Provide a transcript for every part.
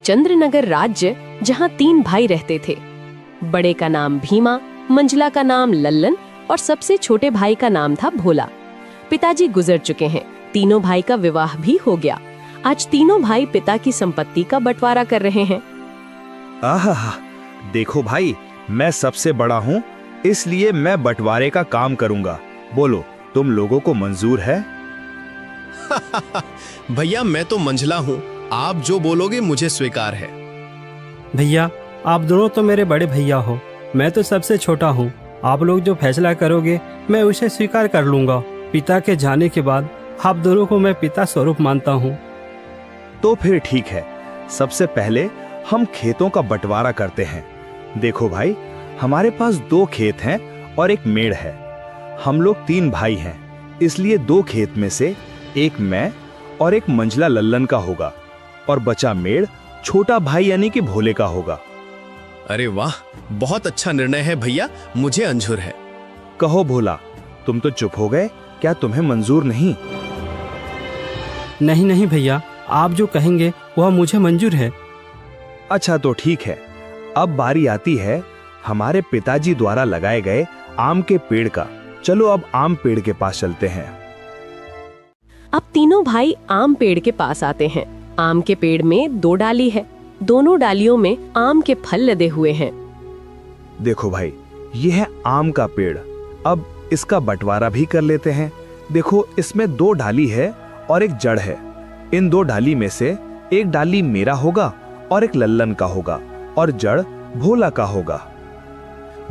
चंद्रनगर राज्य, जहाँ 3 भाई रहते थे। बड़े का नाम भीमा, मंझला का नाम लल्लन और सबसे छोटे भाई का नाम था भोला। पिताजी गुजर चुके हैं, तीनों भाई का विवाह भी हो गया। आज तीनों भाई पिता की संपत्ति का बंटवारा कर रहे हैं। आहा, देखो भाई, मैं सबसे बड़ा हूँ, इसलिए मैं बंटवारे का काम करूँगा। बोलो, तुम लोगों को मंजूर है? भैया, मैं तो मंझला हूँ, आप जो बोलोगे मुझे स्वीकार है। भैया, आप दोनों तो मेरे बड़े भैया हो, मैं तो सबसे छोटा हूँ। आप लोग जो फैसला करोगे मैं उसे स्वीकार कर लूंगा। पिता के जाने के बाद आप दोनों को मैं पिता स्वरूप मानता हूँ। तो फिर ठीक है, सबसे पहले हम खेतों का बंटवारा करते हैं। देखो भाई, हमारे पास 2 खेत हैं और एक मेड़ है। हम लोग 3 भाई हैं, इसलिए 2 खेत में से एक मैं और एक मंझला लल्लन का होगा और बचा मेड़ छोटा भाई यानी कि भोले का होगा। अरे वाह, बहुत अच्छा निर्णय है भैया, मुझे मंजूर है। कहो भोला, तुम तो चुप हो गए, क्या तुम्हें मंजूर नहीं? नहीं नहीं भैया, आप जो कहेंगे वह मुझे मंजूर है। अच्छा तो ठीक है, अब बारी आती है हमारे पिताजी द्वारा लगाए गए आम के पेड़ का। चलो अब आम पेड़ के पास चलते हैं। अब तीनों भाई आम पेड़ के पास आते हैं। आम के पेड़ में 2 डाली है, दोनों डालियों में आम के फल लदे हुए हैं। देखो भाई, ये है आम का पेड़। अब इसका बंटवारा भी कर लेते हैं। देखो, इसमें 2 डाली है और एक जड़ है। इन 2 डाली में से एक डाली मेरा होगा और एक लल्लन का होगा और जड़ भोला का होगा।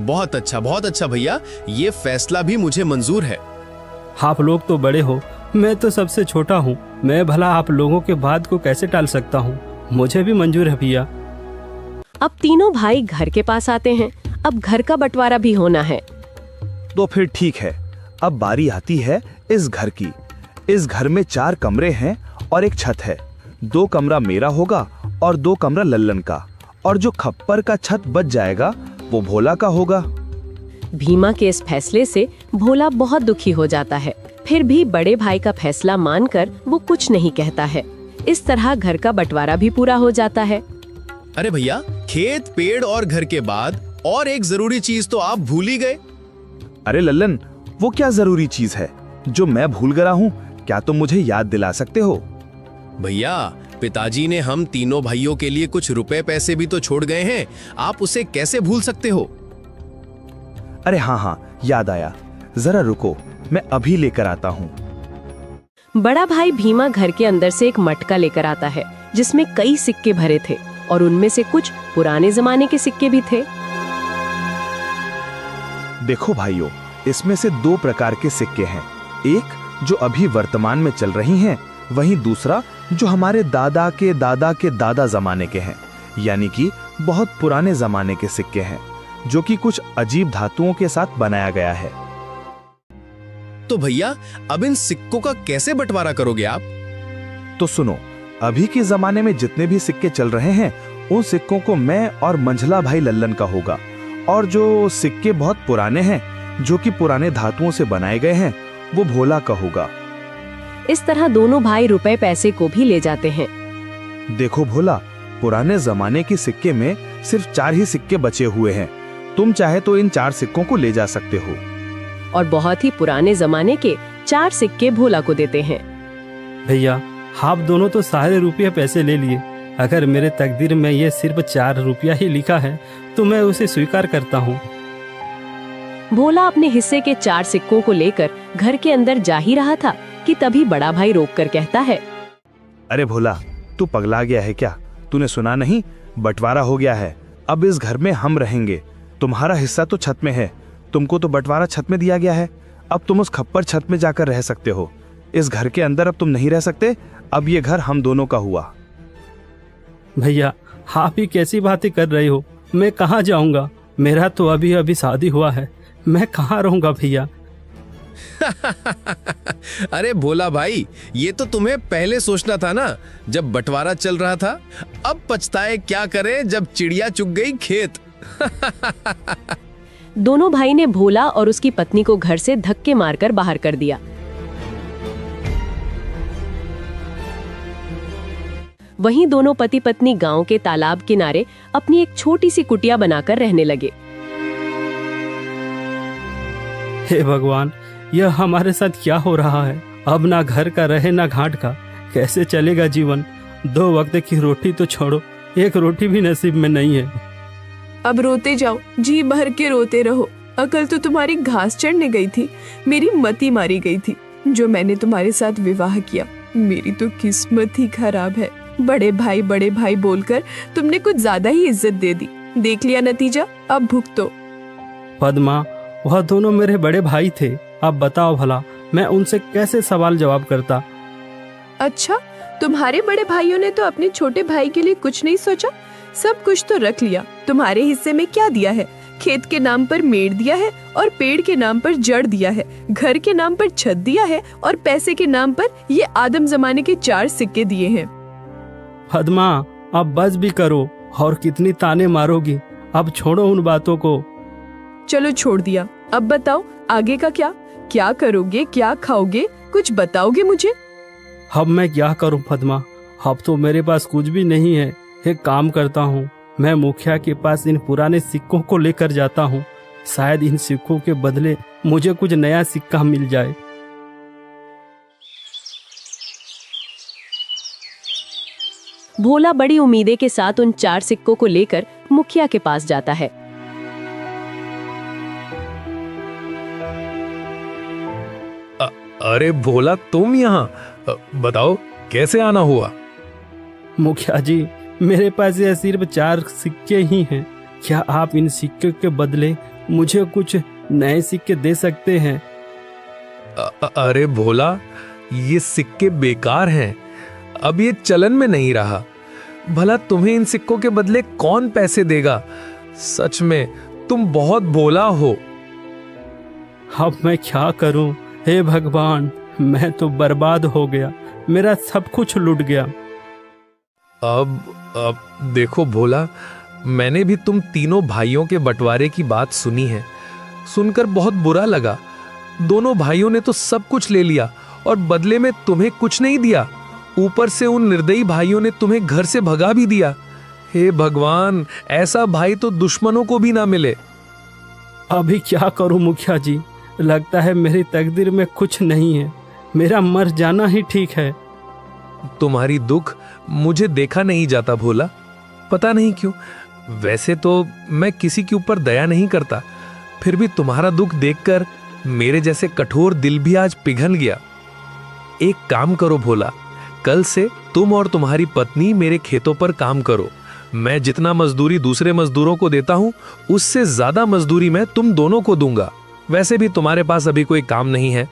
बहुत अच्छा भैया, ये फैसला भी मुझे मंजूर है। आप लोग तो बड़े हो, मैं तो सबसे छोटा हूँ। मैं भला आप लोगों के बात को कैसे टाल सकता हूँ? मुझे भी मंजूर है भैया। अब तीनों भाई घर के पास आते हैं। अब घर का बंटवारा भी होना है। तो फिर ठीक है, अब बारी आती है इस घर की। इस घर में 4 कमरे हैं और एक छत है। 2 कमरा मेरा होगा और 2 कमरा लल्लन का, और जो खप्पर का छत बच जाएगा वो भोला का होगा। भीमा के इस फैसले से भोला बहुत दुखी हो जाता है। फिर भी बड़े भाई का फैसला मानकर वो कुछ नहीं कहता है। इस तरह घर का बंटवारा भी पूरा हो जाता है। अरे भैया, खेत, पेड़ और घर के बाद और एक जरूरी चीज तो आप भूल ही गए। अरे लल्लन, वो क्या जरूरी चीज है जो मैं भूल गया हूँ? क्या तुम मुझे याद दिला सकते हो? भैया, पिताजी ने हम तीनों भाइयों के लिए कुछ रुपए पैसे भी तो छोड़ गए हैं, आप उसे कैसे भूल सकते हो? अरे हाँ, याद आया, जरा रुको, मैं अभी लेकर आता हूँ। बड़ा भाई भीमा घर के अंदर से एक मटका लेकर आता है, जिसमें कई सिक्के भरे थे और उनमें से कुछ पुराने जमाने के सिक्के भी थे। देखो भाइयों, इसमें से 2 प्रकार के सिक्के हैं। एक जो अभी वर्तमान में चल रही हैं, वहीं दूसरा जो हमारे दादा के दादा के दादा जमाने के हैं, यानी कि बहुत पुराने जमाने के सिक्के हैं, जो कि कुछ अजीब धातुओं के साथ बनाया गया है। तो भैया, अब इन सिक्कों का कैसे बंटवारा करोगे आप? तो सुनो, अभी के जमाने में जितने भी सिक्के चल रहे हैं, उन सिक्कों को मैं और मंझला भाई लल्लन का होगा, और जो सिक्के बहुत पुराने हैं, जो कि पुराने धातुओं से बनाए गए हैं, वो भोला का होगा। इस तरह दोनों भाई रुपए पैसे को भी ले जाते हैं। देखो भोला, पुराने जमाने के सिक्के में सिर्फ 4 ही सिक्के बचे हुए हैं। तुम चाहे तो इन 4 सिक्कों को ले जा सकते हो। और बहुत ही पुराने जमाने के 4 सिक्के भोला को देते हैं। भैया, आप दोनों तो सारे रुपये पैसे ले लिए। अगर मेरे तकदीर में ये सिर्फ 4 रुपया ही लिखा है तो मैं उसे स्वीकार करता हूँ। भोला अपने हिस्से के 4 सिक्कों को लेकर घर के अंदर जा ही रहा था कि तभी बड़ा भाई रोककर कहता है, अरे भोला, तू पगला गया है क्या? तूने सुना नहीं? बंटवारा हो गया है। अब इस घर में हम रहेंगे। तुम्हारा हिस्सा तो छत में है, तुमको तो बंटवारा छत में दिया गया है। अब तुम उस खप्पर छत में जाकर रह सकते हो। इस घर के अंदर अब तुम नहीं रह सकते। अब ये घर हम दोनों का हुआ। भैया, आप ही कैसी बातें कर रहे हो? मैं कहाँ जाऊंगा? मेरा तो अभी अभी शादी हुआ है, मैं कहाँ रहूंगा भैया? अरे भोला भाई, ये तो तुम्हें पहले सोचना था ना, जब बंटवारा चल रहा था। अब पछताए क्या करें जब चिड़िया चुग गई खेत। दोनों भाई ने भोला और उसकी पत्नी को घर से धक्के मारकर बाहर कर दिया। वहीं दोनों पति पत्नी गांव के तालाब किनारे अपनी एक छोटी सी कुटिया बनाकर रहने लगे। हे भगवान, यह हमारे साथ क्या हो रहा है? अब ना घर का रहे ना घाट का, कैसे चलेगा जीवन? 2 वक्त की रोटी तो छोड़ो, एक रोटी भी नसीब में नहीं है। अब रोते जाओ, जी भर के रोते रहो। अकल तो तुम्हारी घास चढ़ने गई थी, मेरी मती मारी गई थी जो मैंने तुम्हारे साथ विवाह किया। मेरी तो किस्मत ही खराब है। बड़े भाई बोलकर तुमने कुछ ज्यादा ही इज्जत दे दी। देख लिया नतीजा, अब भुगतो। पद्मा, वह दोनों मेरे बड़े भाई थे। अब बताओ भला, मैं उनसे कैसे सवाल जवाब करता? अच्छा, तुम्हारे बड़े भाइयों ने तो अपने छोटे भाई के लिए कुछ नहीं सोचा? सब कुछ तो रख लिया। तुम्हारे हिस्से में क्या दिया है? खेत के नाम पर मेड़ दिया है और पेड़ के नाम पर जड़ दिया है, घर के नाम पर छत दिया है और पैसे के नाम पर ये आदम जमाने के 4 सिक्के दिए हैं। पद्मा, अब बस भी करो, और कितनी ताने मारोगी? अब छोड़ो उन बातों को। चलो छोड़ दिया, अब बताओ आगे का क्या? क्या करोगे, क्या खाओगे, कुछ बताओगे मुझे? अब मैं क्या करूं पद्मा, अब तो मेरे पास कुछ भी नहीं है। एक काम करता हूँ, मैं मुखिया के पास इन पुराने सिक्कों को लेकर जाता हूँ। शायद इन सिक्कों के बदले मुझे कुछ नया सिक्का मिल जाए। भोला बड़ी उम्मीदें के साथ उन 4 सिक्कों को लेकर मुखिया के पास जाता है। अरे भोला, तुम यहाँ? बताओ कैसे आना हुआ? मुखिया जी, मेरे पास यह सिर्फ 4 सिक्के ही हैं। क्या आप इन सिक्के के बदले मुझे कुछ नए सिक्के दे सकते हैं? अरे भोला, ये सिक्के बेकार हैं, अब ये चलन में नहीं रहा। भला तुम्हें इन सिक्कों के बदले कौन पैसे देगा? सच में तुम बहुत भोला हो। अब मैं क्या करूं? हे भगवान, मैं तो बर्बाद हो गया, मेरा सब कुछ लुट गया। अब देखो भोला, मैंने भी तुम तीनों भाइयों के बंटवारे की बात सुनी है। सुनकर बहुत बुरा लगा। दोनों भाइयों ने तो सब कुछ ले लिया और बदले में तुम्हें कुछ नहीं दिया। ऊपर से उन निर्दयी भाइयों ने तुम्हें घर से भगा भी दिया। हे भगवान, ऐसा भाई तो दुश्मनों को भी ना मिले। अभी क्या करूं मुखिया जी? लगता है मेरी तकदीर में कुछ नहीं है, मेरा मर जाना ही ठीक है। तुम्हारी दुख मुझे देखा नहीं जाता भोला, पता नहीं क्यों। वैसे तो मैं किसी के ऊपर दया नहीं करता, फिर भी तुम्हारा दुख देखकर मेरे जैसे कठोर दिल भी आज पिघल गया। एक काम करो भोला, कल से तुम और तुम्हारी पत्नी मेरे खेतों पर काम करो। मैं जितना मजदूरी दूसरे मजदूरों को देता हूं, उससे ज्यादा मजदूरी मैं तुम दोनों को दूंगा। वैसे भी तुम्हारे पास अभी कोई काम नहीं है।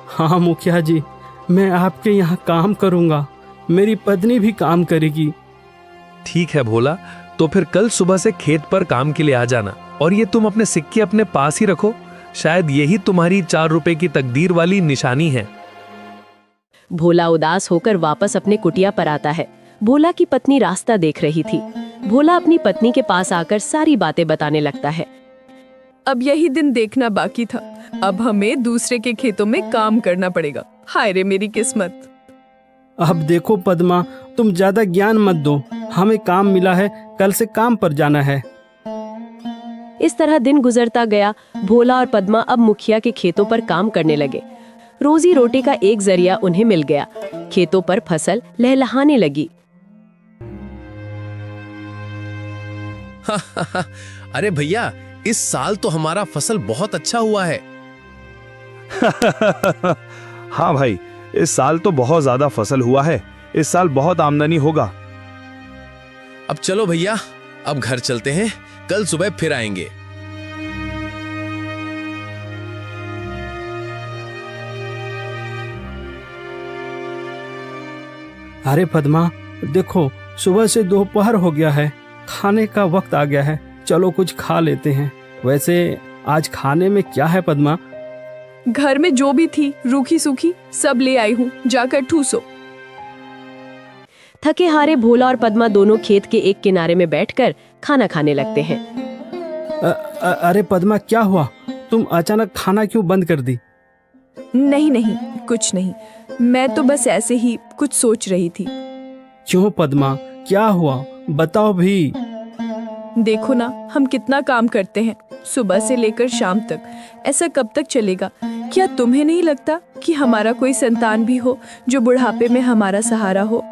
हाँ मुखिया जी, मैं आपके यहाँ काम करूंगा, मेरी पत्नी भी काम करेगी। ठीक है भोला, तो फिर कल सुबह से खेत पर काम के लिए आ जाना। और ये तुम अपने सिक्के अपने पास ही रखो, शायद यही तुम्हारी 4 रुपए की तकदीर वाली निशानी है। भोला उदास होकर वापस अपने कुटिया पर आता है। भोला की पत्नी रास्ता देख रही थी। भोला अपनी पत्नी के पास आकर सारी बातें बताने लगता है। अब यही दिन देखना बाकी था, अब हमें दूसरे के खेतों में काम करना पड़ेगा। हाय रे मेरी किस्मत। अब देखो पद्मा, तुम ज्यादा ज्ञान मत दो, हमें काम मिला है, कल से काम पर जाना है। इस तरह दिन गुजरता गया। भोला और पद्मा अब मुखिया के खेतों पर काम करने लगे। रोजी रोटी का एक जरिया उन्हें मिल गया। खेतों पर फसल लहलहाने लगी। अरे भैया, इस साल तो हमारा फसल बहुत अच्छा हुआ है। हाँ भाई, इस साल तो बहुत ज्यादा फसल हुआ है। इस साल बहुत आमदनी होगा। अब चलो भैया, अब घर चलते हैं, कल सुबह फिर आएंगे। अरे पद्मा, देखो सुबह से दोपहर हो गया है, खाने का वक्त आ गया है, चलो कुछ खा लेते हैं। वैसे आज खाने में क्या है पद्मा? घर में जो भी थी रूखी सूखी सब ले आई हूँ, जाकर ठूसो। थके हारे भोला और पद्मा दोनों खेत के एक किनारे में बैठकर खाना खाने लगते हैं। अरे पद्मा, क्या हुआ? तुम अचानक खाना क्यों बंद कर दी? नहीं नहीं, कुछ नहीं, मैं तो बस ऐसे ही कुछ सोच रही थी। क्यों पद्मा, क्या हुआ, बताओ भी। देखो ना, हम कितना काम करते हैं सुबह से लेकर शाम तक। ऐसा कब तक चलेगा? क्या तुम्हें नहीं लगता कि हमारा कोई संतान भी हो जो बुढ़ापे में हमारा सहारा हो?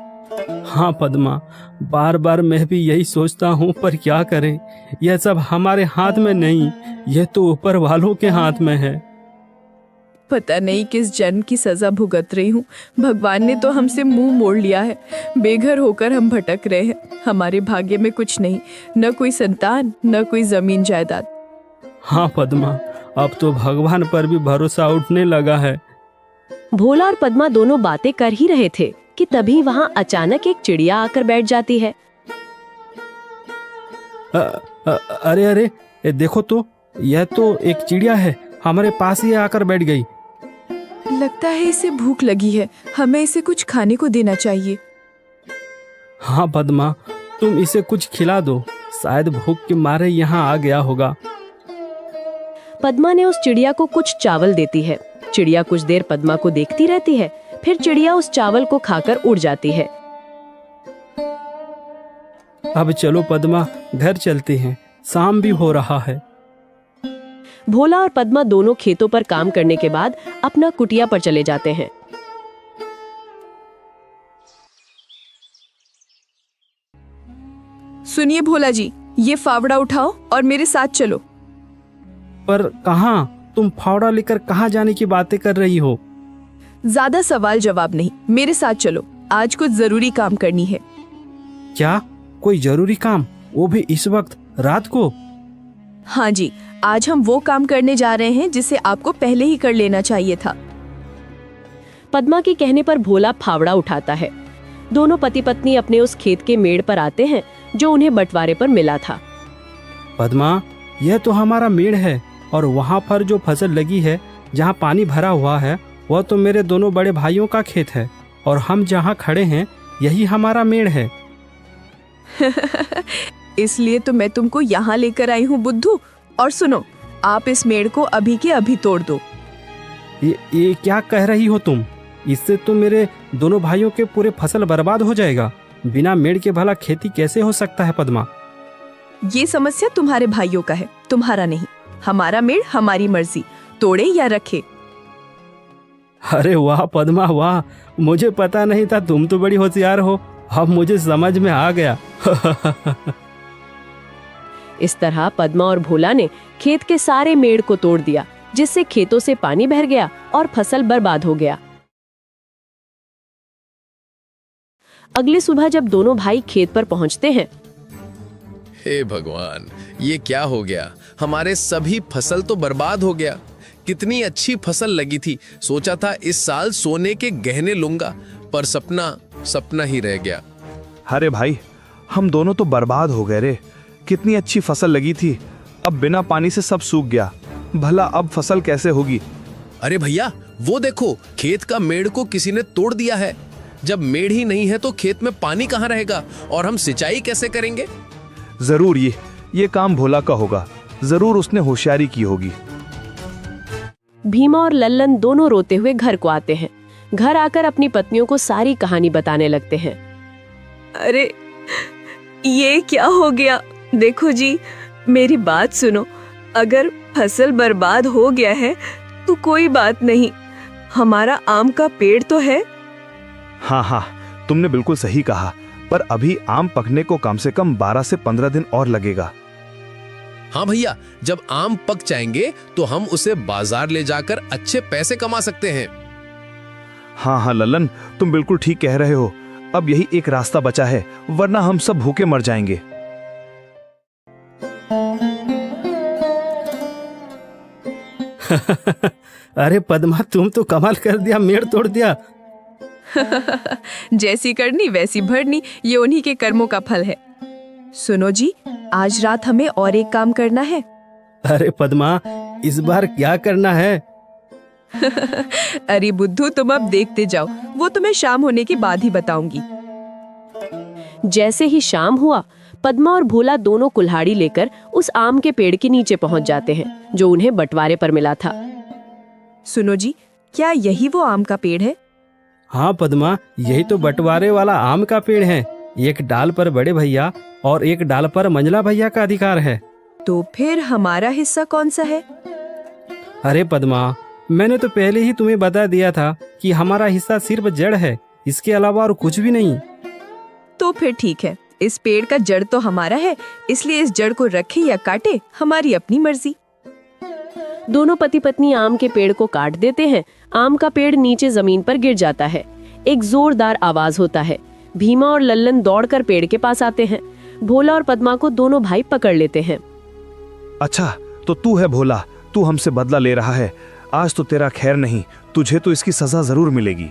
हाँ पद्मा, बार बार मैं भी यही सोचता हूँ, पर क्या करें, यह सब हमारे हाथ में नहीं, यह तो ऊपर वालों के हाथ में है। पता नहीं किस जन्म की सजा भुगत रही हूँ। भगवान ने तो हमसे मुंह मोड़ लिया है। बेघर होकर हम भटक रहे हैं। हमारे भाग्य में कुछ नहीं, न कोई संतान, न कोई जमीन जायदाद। हाँ पद्मा, अब तो भगवान पर भी भरोसा उठने लगा है। भोला और पद्मा दोनों बातें कर ही रहे थे कि तभी वहाँ अचानक एक चिड़िया आकर बैठ जाती है। अरे अरे, ये देखो तो, यह तो एक चिड़िया है, हमारे पास ही आकर बैठ गई। लगता है इसे भूख लगी है, हमें इसे कुछ खाने को देना चाहिए। हाँ पद्मा, तुम इसे कुछ खिला दो, शायद भूख के मारे यहाँ आ गया होगा। पद्मा ने उस चिड़िया को कुछ चावल देती है। चिड़िया कुछ देर पद्मा को देखती रहती है, फिर चिड़िया उस चावल को खाकर उड़ जाती है। अब चलो पद्मा, घर चलते हैं, शाम भी हो रहा है। भोला और पद्मा दोनों खेतों पर काम करने के बाद अपना कुटिया पर चले जाते हैं। सुनिए भोला जी, ये फावड़ा उठाओ और मेरे साथ चलो। पर कहाँ? तुम फावड़ा लेकर कहाँ जाने की बातें कर रही हो? ज्यादा सवाल जवाब नहीं, मेरे साथ चलो, आज कुछ जरूरी काम करनी है। क्या? कोई जरूरी काम? वो भी इस वक्त, रात को? हाँ जी, आज हम वो काम करने जा रहे हैं जिसे आपको पहले ही कर लेना चाहिए था। पद्मा के कहने पर भोला फावड़ा उठाता है। दोनों पति पत्नी अपने उस खेत के मेड़ पर आते हैं जो उन्हें बंटवारे पर मिला था। पद्मा, यह तो हमारा मेड़ है, और वहाँ पर जो फसल लगी है, जहाँ पानी भरा हुआ है, वह तो मेरे दोनों बड़े भाइयों का खेत है, और हम जहाँ खड़े हैं यही हमारा मेड़ है। इसलिए तो मैं तुमको यहाँ लेकर आई हूँ बुद्धू। और सुनो, आप इस मेड़ को अभी के अभी तोड़ दो। ये क्या कह रही हो तुम? इससे तो मेरे दोनों भाइयों के पूरे फसल बर्बाद हो जाएगा। बिना मेड़ के भला खेती कैसे हो सकता है पद्मा? ये समस्या तुम्हारे भाइयों का है, तुम्हारा नहीं। हमारा मेड़ हमारी मर्जी, तोड़े या रखे। अरे वाह पद्मा वाह, मुझे पता नहीं था, तुम तो बड़ी होशियार हो, अब मुझे समझ में आ गया। इस तरह पद्मा और भोला ने खेत के सारे मेड़ को तोड़ दिया, जिससे खेतों से पानी बह गया और फसल बर्बाद हो गया। अगली सुबह जब दोनों भाई खेत पर पहुंचते हैं, हे भगवान, ये क्या हो गया? हमारे सभी फसल तो बर्बाद हो गया। कितनी अच्छी फसल लगी थी, सोचा था इस साल सोने के गहने लूंगा, पर सपना सपना ही रह गया। अरे भाई, हम दोनों तो बर्बाद हो गए रे। कितनी अच्छी फसल लगी थी, अब बिना पानी से सब सूख गया। भला अब फसल कैसे होगी? अरे भैया, वो देखो, खेत का मेड़ को किसी ने तोड़ दिया है। जब मेड़ ही नहीं है तो खेत में पानी कहाँ रहेगा और हम सिंचाई कैसे करेंगे? जरूर ये काम भोला का होगा, जरूर उसने होशियारी की होगी। भीमा और लल्लन दोनों रोते हुए घर को आते हैं। घर आकर अपनी पत्नियों को सारी कहानी बताने लगते हैं। अरे ये क्या हो गया? देखो जी, मेरी बात सुनो। अगर फसल बर्बाद हो गया है तो कोई बात नहीं, हमारा आम का पेड़ तो है। हाँ, तुमने बिल्कुल सही कहा, पर अभी आम पकने को कम से कम 12 से 15 दिन और लगेगा। हाँ भैया, जब आम पक जाएंगे तो हम उसे बाजार ले जाकर अच्छे पैसे कमा सकते हैं। हाँ लल्लन, तुम बिल्कुल ठीक कह रहे हो। अब यही एक रास्ता बचा है, वरना हम सब भूखे मर जाएंगे। अरे पद्मा, तुम तो कमाल कर दिया, मेड़ तोड़ दिया। जैसी करनी वैसी भरनी, ये उन्हीं के कर्मों का फल है। सुनो जी, आज रात हमें और एक काम करना है। अरे पद्मा, इस बार क्या करना है? अरे बुद्धू, तुम अब देखते जाओ, वो तुम्हें शाम होने के बाद ही बताऊंगी। जैसे ही शाम हुआ, पद्मा और भोला दोनों कुल्हाड़ी लेकर उस आम के पेड़ के नीचे पहुंच जाते हैं जो उन्हें बंटवारे पर मिला था। सुनो जी, क्या यही वो आम का पेड़ है? हाँ पद्मा, यही तो बंटवारे वाला आम का पेड़ है। एक डाल पर बड़े भैया और एक डाल पर मंझला भैया का अधिकार है। तो फिर हमारा हिस्सा कौन सा है? अरे पद्मा, मैंने तो पहले ही तुम्हें बता दिया था कि हमारा हिस्सा सिर्फ जड़ है, इसके अलावा और कुछ भी नहीं। तो फिर ठीक है, इस पेड़ का जड़ तो हमारा है, इसलिए इस जड़ को रखे या काटे हमारी अपनी मर्जी। दोनों पति पत्नी आम के पेड़ को काट देते हैं। आम का पेड़ नीचे जमीन पर गिर जाता है। एक जोरदार आवाज होता है। भीमा और लल्लन दौड़कर पेड़ के पास आते हैं। भोला और पद्मा को दोनों भाई पकड़ लेते हैं। अच्छा, तो तू है भोला, तू हमसे बदला ले रहा है। आज तो तेरा खैर नहीं, तुझे तो इसकी सजा जरूर मिलेगी।